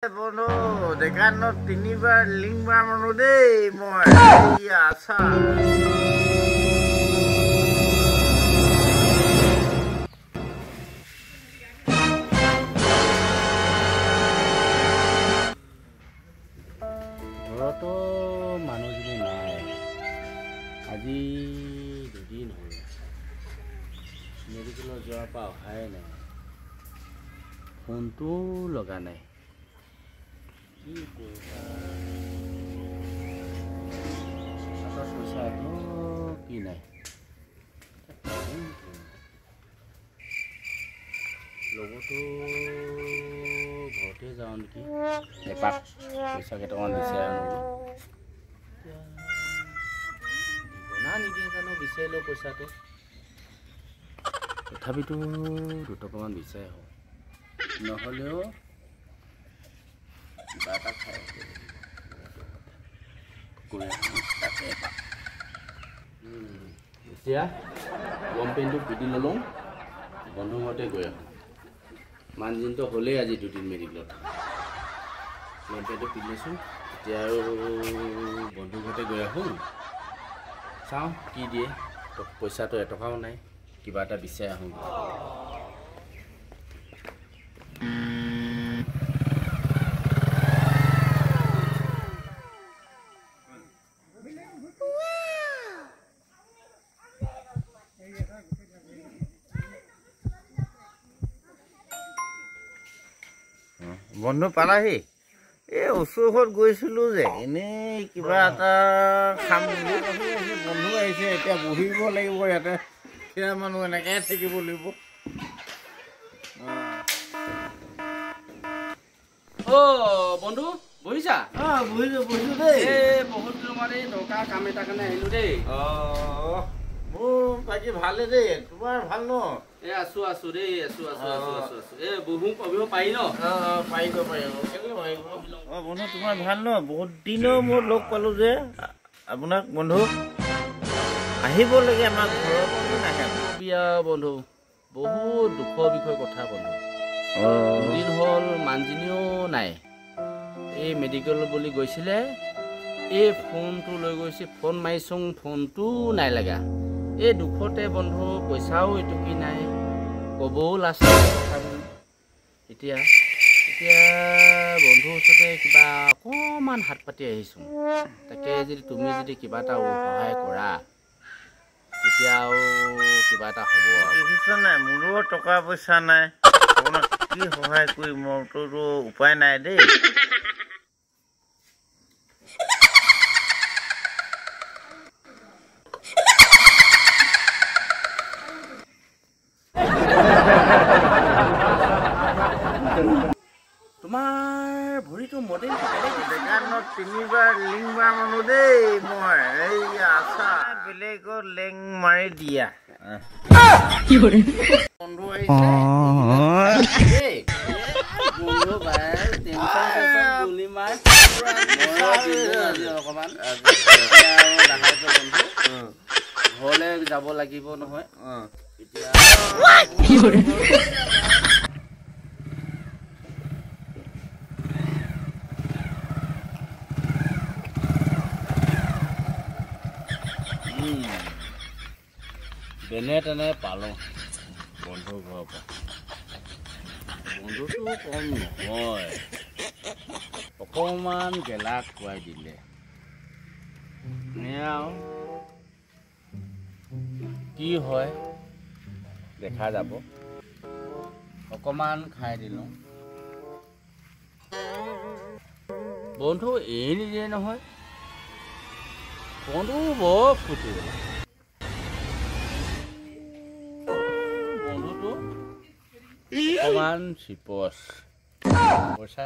বনো দেখানত তিনিবাৰ লিংবাৰ মানুহ দেই মই আছা ঘৰতো মানুহজনী নাই আজি দুদিন হ'ল মেডিকেলত যোৱাৰ পৰা অহাই নাই ফোনটো লগা নাই কি কৰিবা হাতত পইচাটো কি নাই লগতো ঘৰতে যাওঁ নেকি এপাক পইচা কেইটামান বিচাৰি আনো না নিদিয়ে জানো বিচাৰিলেও পইচাটো তথাপিতো দুটকামান বিচাৰি আহোঁ নহ'লেও কিবা এটা খাই এতিয়া গৰম পেণ্টটো পিন্ধি নলওঁ বন্ধু ঘৰতে গৈ আহোঁ মানুহজনীতো হ'লেই আজি দুদিন মেডিকেলত গৰম পেণ্টটো পিন্ধিছোঁ এতিয়া আৰু বন্ধু ঘৰতে গৈ আহোঁ চাওঁ কি দিয়ে পইচাটো এটকাও নাই কিবা এটা বিচাৰি আহোঁ বন্ধু পালাহি এই ওচৰত গৈছিলোঁ যে এনেই কিবা এটা খাম বুলি বন্ধু আহিছে এতিয়া বহিব লাগিব ইয়াতে সেয়া মানুহ এনেকৈ থাকিব লাগিব বন্ধু বহিছা বহিছোঁ দেই বহুত তোমাৰ এই দৰকাৰ কাম এটা কাৰণে আহিলোঁ দেই মোৰ বাকী ভালে দেই তোমাৰ ভাল ন এই আছো আছো দেই আছো এই বহিব পাৰি ন পাৰিব বন্ধু তোমাৰ ভাল ন বহুত দিনৰ মোৰ লগ পালোঁ যে আপোনাক বন্ধু আহিব লাগে আমাৰ ঘৰৰ নাহে বিয়া বন্ধু বহুত দুখৰ বিষয় কথা বন্ধু দুদিন হ'ল মানুহজনীও নাই এই মেডিকেল বুলি গৈছিলে এই ফোনটো লৈ গৈছে ফোন মাৰিছোঁ ফোনটো নাই লগা এই দুখতে বন্ধু পইচাও এটুকি নাই ক'বও লাষ্ট কথাবোৰ এতিয়া বন্ধুৰ ওচৰতে কিবা অকণমান হাত পাতি আহিছোঁ তাকে যদি তুমি যদি কিবা এটা সহায় কৰা তেতিয়া আৰু কিবা এটা হ'ব দেখিছ নাই মোৰো টকা পইচা নাই আপোনাক কি সহায় কৰি মোৰতো উপায় নাই দেই তোমাৰ ভৰিটো মডেল দেখানত তিনিবাৰ লিংবাৰ মানুহ দেই মই আছা বেলেগত লেং মাৰি দিয়া বন্ধু আহিছে ঘৰলৈ যাব লাগিব নহয় এতিয়া যেনে তেনে পালোঁ বন্ধুৰ ঘৰৰ পৰা বন্ধুটো কম নহয় অকণমান গেলা খুৱাই দিলে আৰু কি হয় দেখা যাব অকণমান খাই দিলোঁ বন্ধু এৰি নিদিয়ে নহয় বন্ধু বৰ ফুটি অকণমান চিপচ পইচা